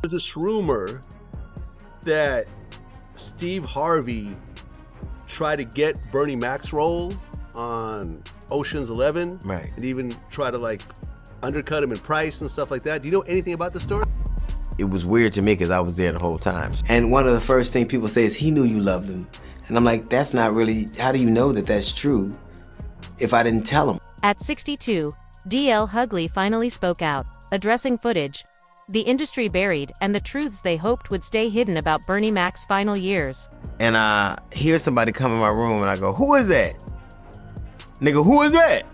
There's this rumor that Steve Harvey tried to get Bernie Mac's role on Ocean's 11, right, and even try to like undercut him in price and stuff like that. Do you know anything about the story? It was weird to me because I was there the whole time. And one of the first things people say is, he knew you loved him. And I'm like, that's not really, how do you know that that's true if I didn't tell him? At 62, DL Hughley finally spoke out, addressing footage the industry buried and the truths they hoped would stay hidden about Bernie Mac's final years. And I hear somebody come in my room and I go, who is that? Nigga, who is that?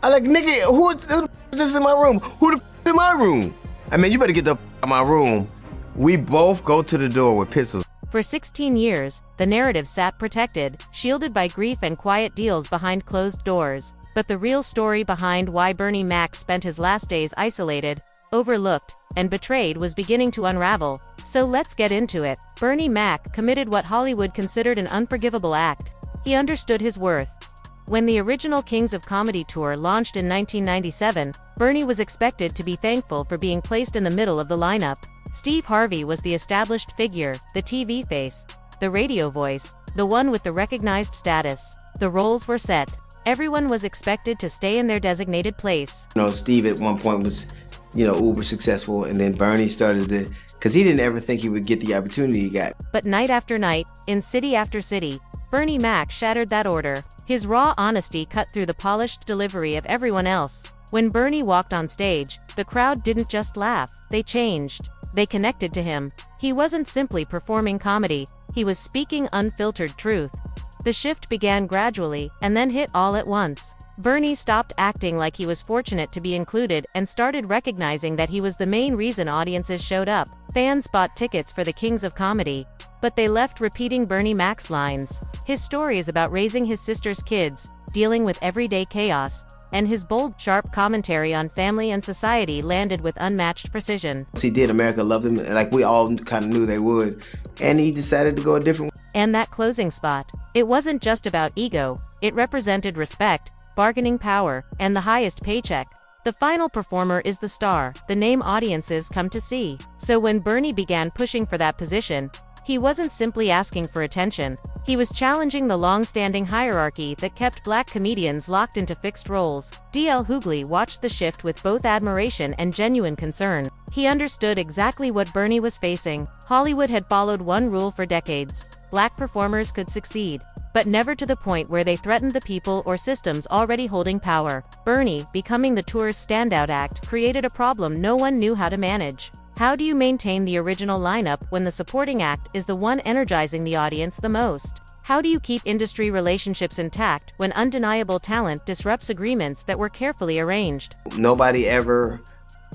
I like, nigga, who is this in my room? Who the in my room? I mean, you better get the out of my room. We both go to the door with pistols. For 16 years, the narrative sat protected, shielded by grief and quiet deals behind closed doors. But the real story behind why Bernie Mac spent his last days isolated, overlooked, and betrayed was beginning to unravel. So let's get into it. Bernie Mac committed what Hollywood considered an unforgivable act. He understood his worth. When the original Kings of Comedy tour launched in 1997, Bernie was expected to be thankful for being placed in the middle of the lineup. Steve Harvey was the established figure, the TV face, the radio voice, the one with the recognized status. The roles were set. Everyone was expected to stay in their designated place. You know, Steve at one point was, uber successful, and then Bernie started to, because he didn't ever think he would get the opportunity he got. But night after night, in city after city, Bernie Mac shattered that order. His raw honesty cut through the polished delivery of everyone else. When Bernie walked on stage, the crowd didn't just laugh, they changed. They connected to him. He wasn't simply performing comedy, he was speaking unfiltered truth. The shift began gradually, and then hit all at once. Bernie stopped acting like he was fortunate to be included and started recognizing that he was the main reason audiences showed up. Fans bought tickets for the Kings of Comedy, but they left repeating Bernie Mac's lines. His stories about raising his sister's kids, dealing with everyday chaos, and his bold, sharp commentary on family and society landed with unmatched precision. He did. America loved him, like we all kind of knew they would, and he decided to go a different way. And that closing spot, it wasn't just about ego, it represented respect, bargaining power, and the highest paycheck. The final performer is the star, the name audiences come to see. So when Bernie began pushing for that position, he wasn't simply asking for attention, he was challenging the long-standing hierarchy that kept black comedians locked into fixed roles. DL Hughley watched the shift with both admiration and genuine concern. He understood exactly what Bernie was facing. Hollywood had followed one rule for decades: black performers could succeed, but never to the point where they threatened the people or systems already holding power. Bernie, becoming the tour's standout act, created a problem no one knew how to manage. How do you maintain the original lineup when the supporting act is the one energizing the audience the most? How do you keep industry relationships intact when undeniable talent disrupts agreements that were carefully arranged? Nobody ever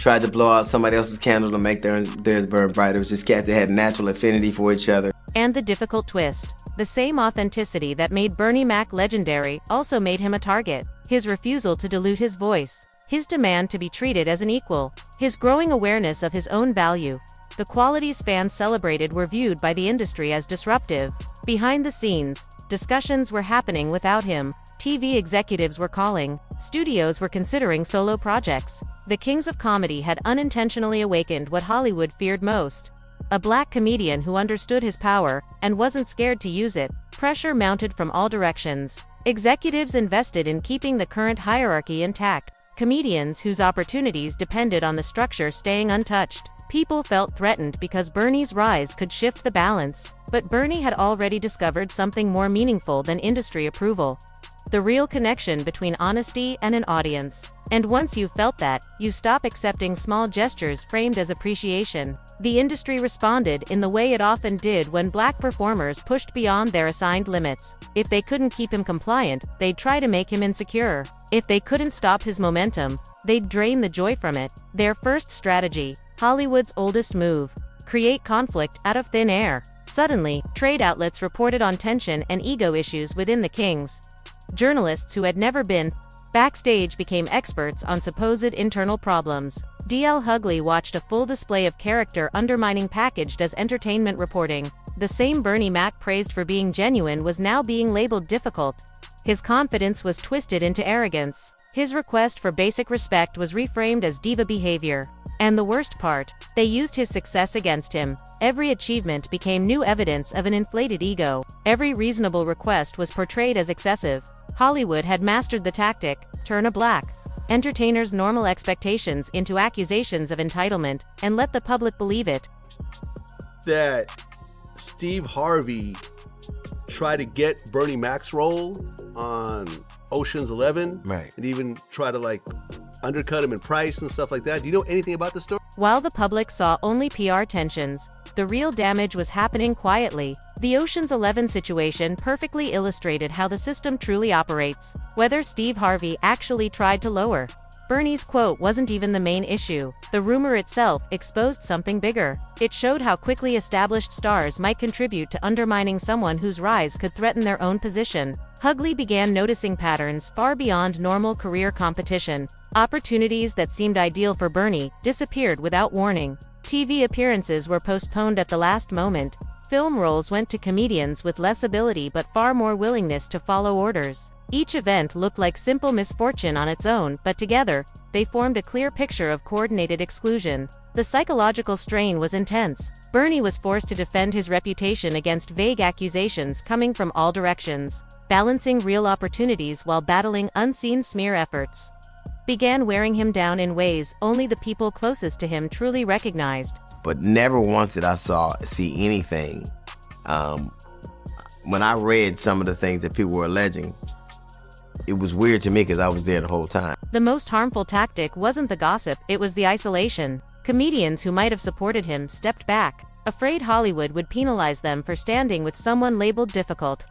tried to blow out somebody else's candle to make theirs burn bright. It was just cats that had natural affinity for each other. And the difficult twist. The same authenticity that made Bernie Mac legendary also made him a target. His refusal to dilute his voice. His demand to be treated as an equal. His growing awareness of his own value. The qualities fans celebrated were viewed by the industry as disruptive. Behind the scenes, discussions were happening without him. TV executives were calling. Studios were considering solo projects. The Kings of Comedy had unintentionally awakened what Hollywood feared most. A black comedian who understood his power and wasn't scared to use it. Pressure mounted from all directions. Executives invested in keeping the current hierarchy intact. Comedians whose opportunities depended on the structure staying untouched. People felt threatened because Bernie's rise could shift the balance. But Bernie had already discovered something more meaningful than industry approval. The real connection between honesty and an audience. And once you've felt that, you stop accepting small gestures framed as appreciation. The industry responded in the way it often did when black performers pushed beyond their assigned limits. If they couldn't keep him compliant, they'd try to make him insecure. If they couldn't stop his momentum, they'd drain the joy from it. Their first strategy, Hollywood's oldest move: create conflict out of thin air. Suddenly, trade outlets reported on tension and ego issues within the Kings. Journalists who had never been backstage became experts on supposed internal problems. DL Hughley watched a full display of character undermining packaged as entertainment reporting. The same Bernie Mac praised for being genuine was now being labeled difficult. His confidence was twisted into arrogance. His request for basic respect was reframed as diva behavior. And the worst part, they used his success against him. Every achievement became new evidence of an inflated ego. Every reasonable request was portrayed as excessive. Hollywood had mastered the tactic, turn a black entertainer's normal expectations into accusations of entitlement, and let the public believe it. That Steve Harvey tried to get Bernie Mac's role on Ocean's 11, Right. and even try to like undercut him in price and stuff like that. Do you know anything about the story? While the public saw only PR tensions, the real damage was happening quietly. The Ocean's 11 situation perfectly illustrated how the system truly operates. Whether Steve Harvey actually tried to lower Bernie's quote wasn't even the main issue. The rumor itself exposed something bigger. It showed how quickly established stars might contribute to undermining someone whose rise could threaten their own position. Hughley began noticing patterns far beyond normal career competition. Opportunities that seemed ideal for Bernie disappeared without warning. TV appearances were postponed at the last moment. Film roles went to comedians with less ability but far more willingness to follow orders. Each event looked like simple misfortune on its own, but together, they formed a clear picture of coordinated exclusion. The psychological strain was intense. Bernie was forced to defend his reputation against vague accusations coming from all directions. Balancing real opportunities while battling unseen smear efforts began wearing him down in ways only the people closest to him truly recognized. But never once did I see anything. When I read some of the things that people were alleging, it was weird to me because I was there the whole time. The most harmful tactic wasn't the gossip, it was the isolation. Comedians who might have supported him stepped back, afraid Hollywood would penalize them for standing with someone labeled difficult.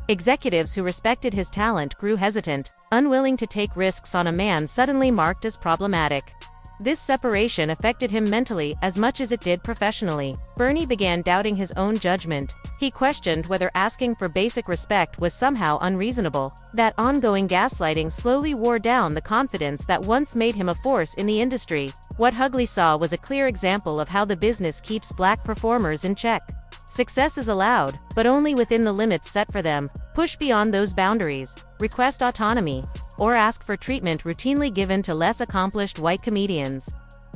Executives who respected his talent grew hesitant, unwilling to take risks on a man suddenly marked as problematic. This separation affected him mentally as much as it did professionally. Bernie began doubting his own judgment. He questioned whether asking for basic respect was somehow unreasonable. That ongoing gaslighting slowly wore down the confidence that once made him a force in the industry. What Hughley saw was a clear example of how the business keeps black performers in check. Success is allowed, but only within the limits set for them. Push beyond those boundaries, request autonomy, or ask for treatment routinely given to less accomplished white comedians.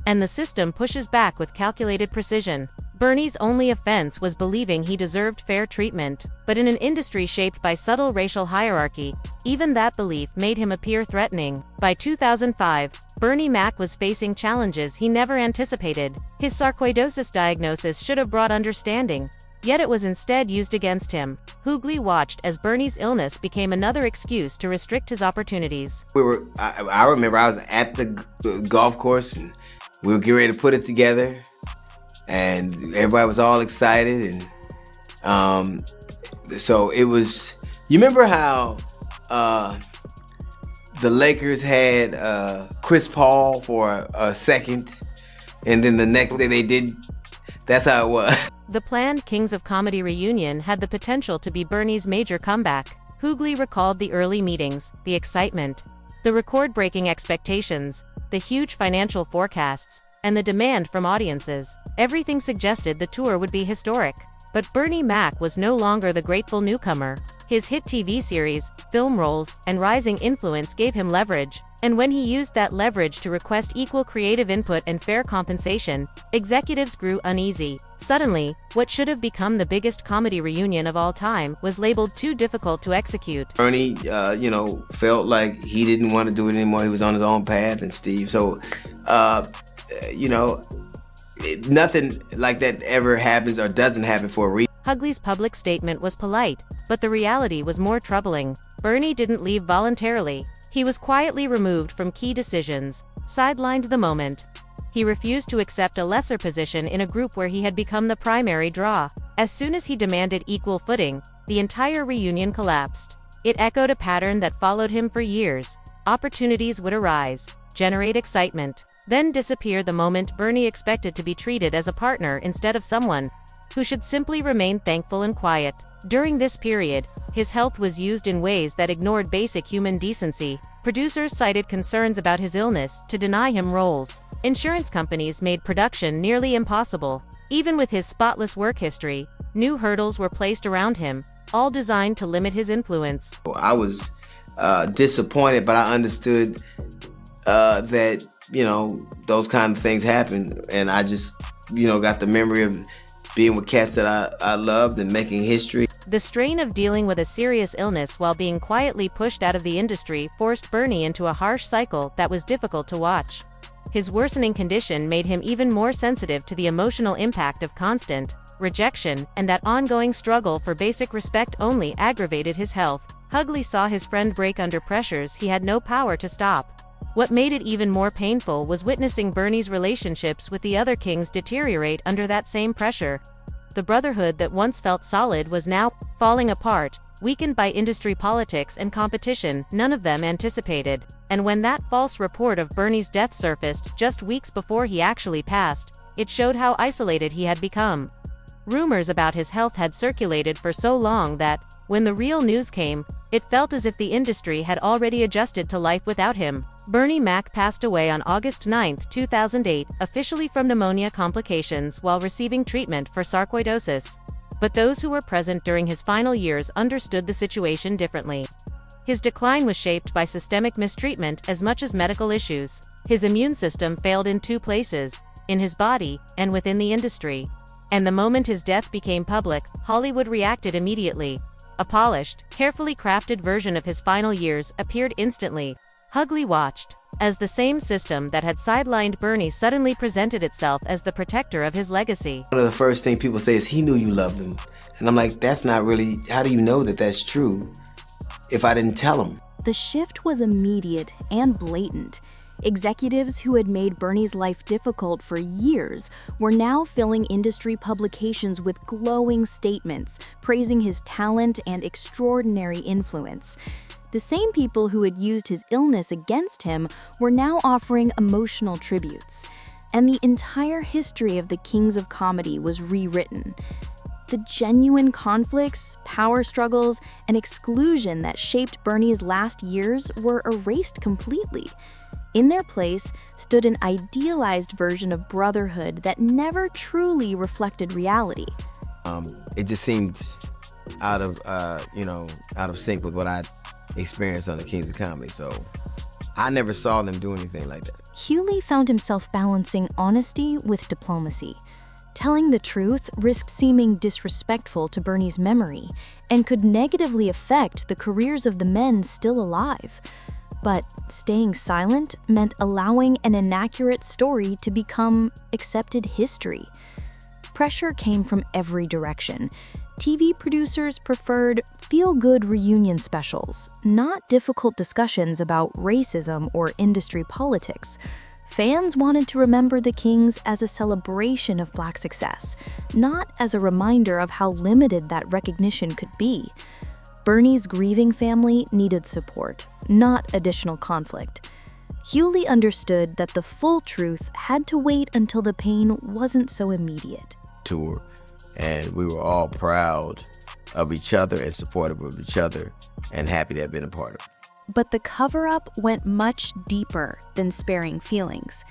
And the system pushes back with calculated precision. Bernie's only offense was believing he deserved fair treatment, but in an industry shaped by subtle racial hierarchy, even that belief made him appear threatening. By 2005, Bernie Mac was facing challenges he never anticipated. His sarcoidosis diagnosis should have brought understanding, yet it was instead used against him. Hughley watched as Bernie's illness became another excuse to restrict his opportunities. I remember I was at the golf course and we were getting ready to put it together, and everybody was all excited, and so it was. You remember how the Lakers had Chris Paul for a second, and then the next day they did. That's how it was. The planned Kings of Comedy reunion had the potential to be Bernie's major comeback. Hughley recalled the early meetings, the excitement, the record-breaking expectations, the huge financial forecasts, and the demand from audiences. Everything suggested the tour would be historic. But Bernie Mac was no longer the grateful newcomer. His hit TV series, film roles, and rising influence gave him leverage. And when he used that leverage to request equal creative input and fair compensation, executives grew uneasy. Suddenly, what should have become the biggest comedy reunion of all time was labeled too difficult to execute. Bernie, felt like he didn't want to do it anymore. He was on his own path, and Steve. So, nothing like that ever happens or doesn't happen for a reason. Hughley's public statement was polite, but the reality was more troubling. Bernie didn't leave voluntarily. He was quietly removed from key decisions, sidelined the moment. He refused to accept a lesser position in a group where he had become the primary draw. As soon as he demanded equal footing, the entire reunion collapsed. It echoed a pattern that followed him for years. Opportunities would arise, generate excitement, then disappear the moment Bernie expected to be treated as a partner instead of someone who should simply remain thankful and quiet. During this period, his health was used in ways that ignored basic human decency. Producers cited concerns about his illness to deny him roles. Insurance companies made production nearly impossible. Even with his spotless work history, new hurdles were placed around him, all designed to limit his influence. I was disappointed, but I understood that, you know, those kind of things happen. And I just, you know, got the memory of being with cats that I loved and making history. The strain of dealing with a serious illness while being quietly pushed out of the industry forced Bernie into a harsh cycle that was difficult to watch. His worsening condition made him even more sensitive to the emotional impact of constant rejection, and that ongoing struggle for basic respect only aggravated his health. Hughley saw his friend break under pressures he had no power to stop. What made it even more painful was witnessing Bernie's relationships with the other kings deteriorate under that same pressure. The brotherhood that once felt solid was now falling apart, weakened by industry politics and competition none of them anticipated. And when that false report of Bernie's death surfaced just weeks before he actually passed, it showed how isolated he had become. Rumors about his health had circulated for so long that, when the real news came, it felt as if the industry had already adjusted to life without him. Bernie Mac passed away on August 9, 2008, officially from pneumonia complications while receiving treatment for sarcoidosis. But those who were present during his final years understood the situation differently. His decline was shaped by systemic mistreatment as much as medical issues. His immune system failed in two places, in his body and within the industry. And the moment his death became public, Hollywood reacted immediately. A polished, carefully crafted version of his final years appeared instantly. Hughley watched as the same system that had sidelined Bernie suddenly presented itself as the protector of his legacy. One of the first things people say is he knew you loved him. And I'm like, that's not really, how do you know that that's true if I didn't tell him? The shift was immediate and blatant. Executives who had made Bernie's life difficult for years were now filling industry publications with glowing statements, praising his talent and extraordinary influence. The same people who had used his illness against him were now offering emotional tributes. And the entire history of the Kings of Comedy was rewritten. The genuine conflicts, power struggles, and exclusion that shaped Bernie's last years were erased completely. In their place stood an idealized version of brotherhood that never truly reflected reality. It just seemed out of sync with what I experienced on the Kings of Comedy. So I never saw them do anything like that. Hughley found himself balancing honesty with diplomacy. Telling the truth risked seeming disrespectful to Bernie's memory and could negatively affect the careers of the men still alive. But staying silent meant allowing an inaccurate story to become accepted history. Pressure came from every direction. TV producers preferred feel-good reunion specials, not difficult discussions about racism or industry politics. Fans wanted to remember the Kings as a celebration of Black success, not as a reminder of how limited that recognition could be. Bernie's grieving family needed support, not additional conflict. Hughley understood that the full truth had to wait until the pain wasn't so immediate. Tour, and we were all proud of each other and supportive of each other and happy to have been a part of it. But the cover-up went much deeper than sparing feelings.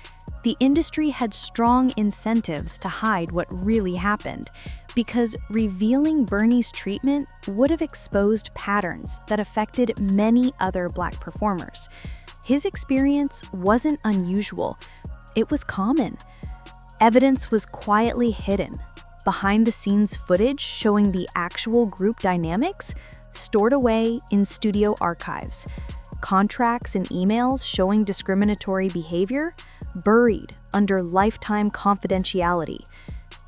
The industry had strong incentives to hide what really happened, because revealing Bernie's treatment would have exposed patterns that affected many other Black performers. His experience wasn't unusual, it was common. Evidence was quietly hidden. Behind-the-scenes footage showing the actual group dynamics stored away in studio archives. Contracts and emails showing discriminatory behavior buried under lifetime confidentiality.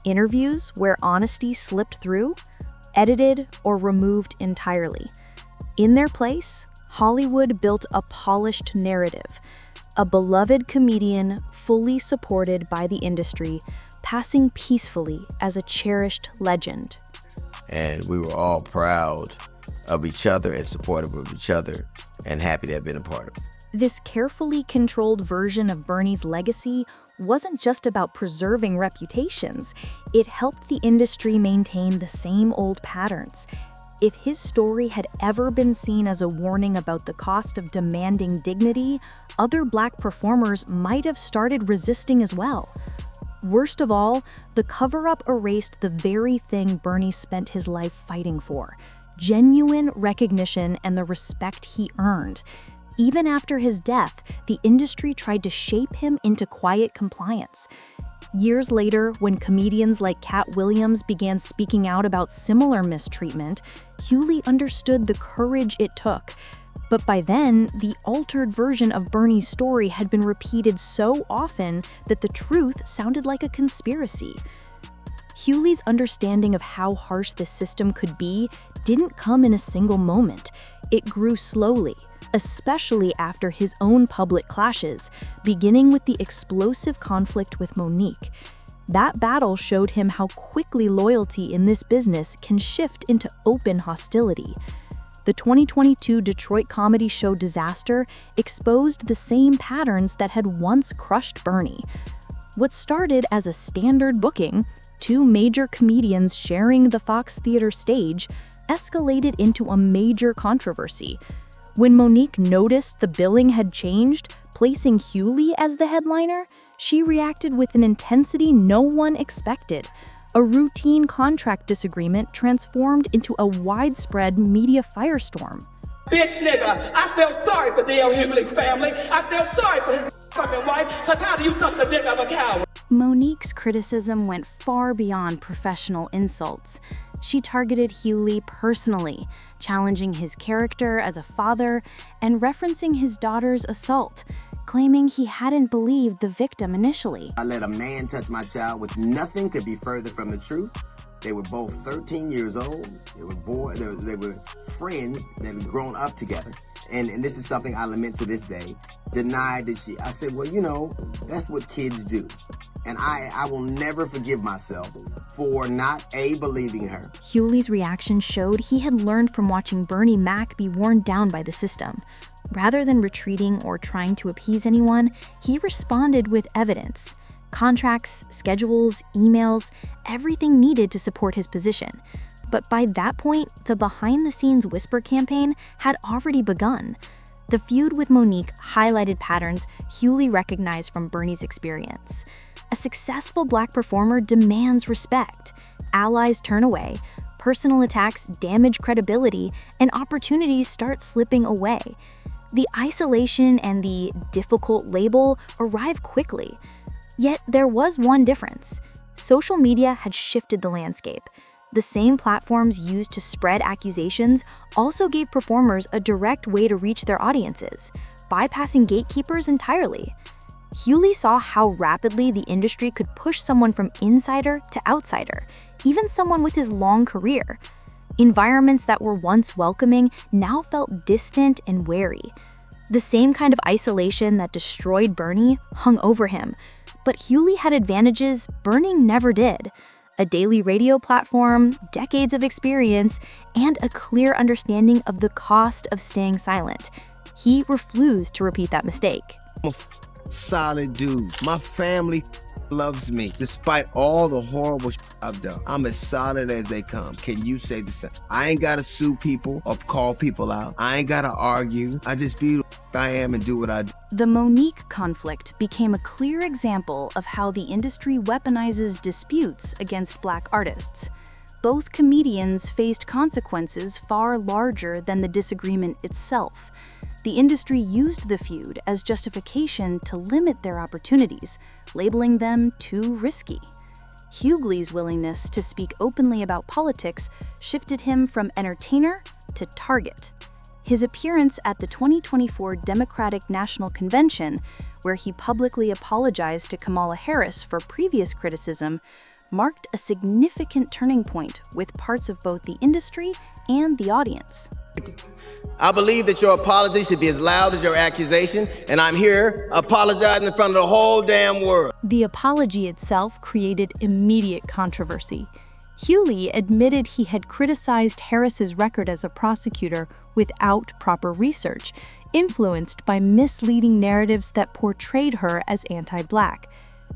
Interviews where honesty slipped through, edited or removed entirely. In their place, Hollywood built a polished narrative, a beloved comedian fully supported by the industry, passing peacefully as a cherished legend. And we were all proud of each other and supportive of each other and happy to have been a part of it. This carefully controlled version of Bernie's legacy wasn't just about preserving reputations. It helped the industry maintain the same old patterns. If his story had ever been seen as a warning about the cost of demanding dignity, other Black performers might have started resisting as well. Worst of all, the cover-up erased the very thing Bernie spent his life fighting for: genuine recognition and the respect he earned. Even after his death, the industry tried to shape him into quiet compliance. Years later, when comedians like Cat Williams began speaking out about similar mistreatment, Hughley understood the courage it took. But by then, the altered version of Bernie's story had been repeated so often that the truth sounded like a conspiracy. Hughley's understanding of how harsh this system could be didn't come in a single moment. It grew slowly, especially after his own public clashes, beginning with the explosive conflict with Monique. That battle showed him how quickly loyalty in this business can shift into open hostility. The 2022 Detroit comedy show Disaster exposed the same patterns that had once crushed Bernie. What started as a standard booking, two major comedians sharing the Fox Theater stage, escalated into a major controversy. When Monique noticed the billing had changed, placing Hughley as the headliner, she reacted with an intensity no one expected. A routine contract disagreement transformed into a widespread media firestorm. Bitch nigga, I feel sorry for DL Hughley's family. I feel sorry for his fucking wife, cause how do you suck the dick of a coward? Monique's criticism went far beyond professional insults. She targeted Hughley personally, challenging his character as a father and referencing his daughter's assault, claiming he hadn't believed the victim initially. I let a man touch my child, which nothing could be further from the truth. They were both 13 years old. They were friends that had grown up together. And this is something I lament to this day. Denied that I said, well, that's what kids do. And I will never forgive myself for not, believing her. Hughley's reaction showed he had learned from watching Bernie Mac be worn down by the system. Rather than retreating or trying to appease anyone, he responded with evidence. Contracts, schedules, emails, everything needed to support his position. But by that point, the behind-the-scenes whisper campaign had already begun. The feud with Monique highlighted patterns Hughley recognized from Bernie's experience. A successful Black performer demands respect. Allies turn away, personal attacks damage credibility, and opportunities start slipping away. The isolation and the difficult label arrive quickly. Yet there was one difference. Social media had shifted the landscape. The same platforms used to spread accusations also gave performers a direct way to reach their audiences, bypassing gatekeepers entirely. Hughley saw how rapidly the industry could push someone from insider to outsider, even someone with his long career. Environments that were once welcoming now felt distant and wary. The same kind of isolation that destroyed Bernie hung over him, but Hughley had advantages Bernie never did. A daily radio platform, decades of experience, and a clear understanding of the cost of staying silent. He refused to repeat that mistake. I'm a solid dude. My family loves me, despite all the horrible I've done. I'm as solid as they come. Can you say the same? I ain't gotta sue people or call people out. I ain't gotta argue. I just be the I am and do what I do. The Monique conflict became a clear example of how the industry weaponizes disputes against Black artists. Both comedians faced consequences far larger than the disagreement itself. The industry used the feud as justification to limit their opportunities, labeling them too risky. Hughley's willingness to speak openly about politics shifted him from entertainer to target. His appearance at the 2024 Democratic National Convention, where he publicly apologized to Kamala Harris for previous criticism, marked a significant turning point with parts of both the industry and the audience. I believe that your apology should be as loud as your accusation, and I'm here apologizing in front of the whole damn world. The apology itself created immediate controversy. Hughley admitted he had criticized Harris's record as a prosecutor without proper research, influenced by misleading narratives that portrayed her as anti-Black.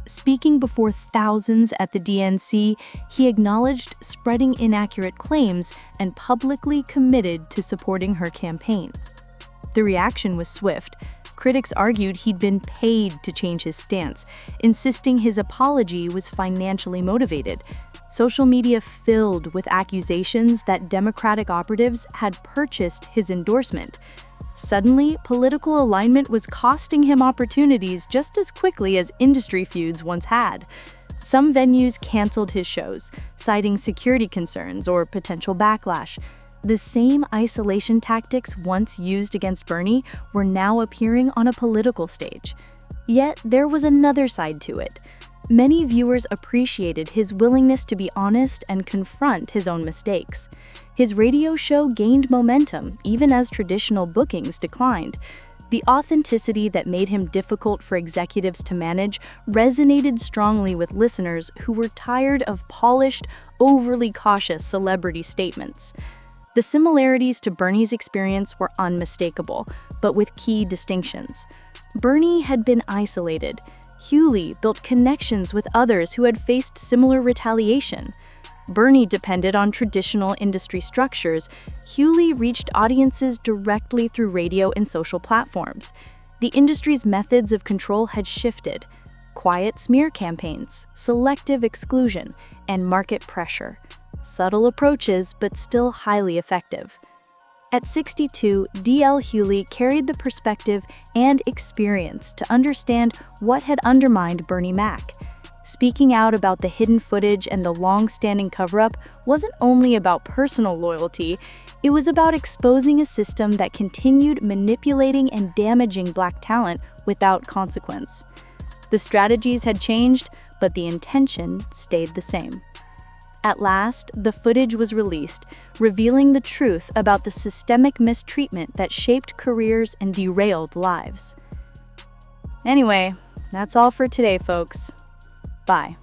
Speaking before thousands at the DNC, he acknowledged spreading inaccurate claims and publicly committed to supporting her campaign. The reaction was swift. Critics argued he'd been paid to change his stance, insisting his apology was financially motivated. Social media filled with accusations that Democratic operatives had purchased his endorsement. Suddenly, political alignment was costing him opportunities just as quickly as industry feuds once had. Some venues canceled his shows, citing security concerns or potential backlash. The same isolation tactics once used against Bernie were now appearing on a political stage. Yet, there was another side to it. Many viewers appreciated his willingness to be honest and confront his own mistakes. His radio show gained momentum, even as traditional bookings declined. The authenticity that made him difficult for executives to manage resonated strongly with listeners who were tired of polished, overly cautious celebrity statements. The similarities to Bernie's experience were unmistakable, but with key distinctions. Bernie had been isolated. Hughley built connections with others who had faced similar retaliation. Bernie depended on traditional industry structures. Hughley reached audiences directly through radio and social platforms. The industry's methods of control had shifted. Quiet smear campaigns, selective exclusion, and market pressure. Subtle approaches, but still highly effective. At 62, DL Hughley carried the perspective and experience to understand what had undermined Bernie Mac. Speaking out about the hidden footage and the long-standing cover-up wasn't only about personal loyalty, it was about exposing a system that continued manipulating and damaging Black talent without consequence. The strategies had changed, but the intention stayed the same. At last, the footage was released, revealing the truth about the systemic mistreatment that shaped careers and derailed lives. Anyway, that's all for today, folks. Bye.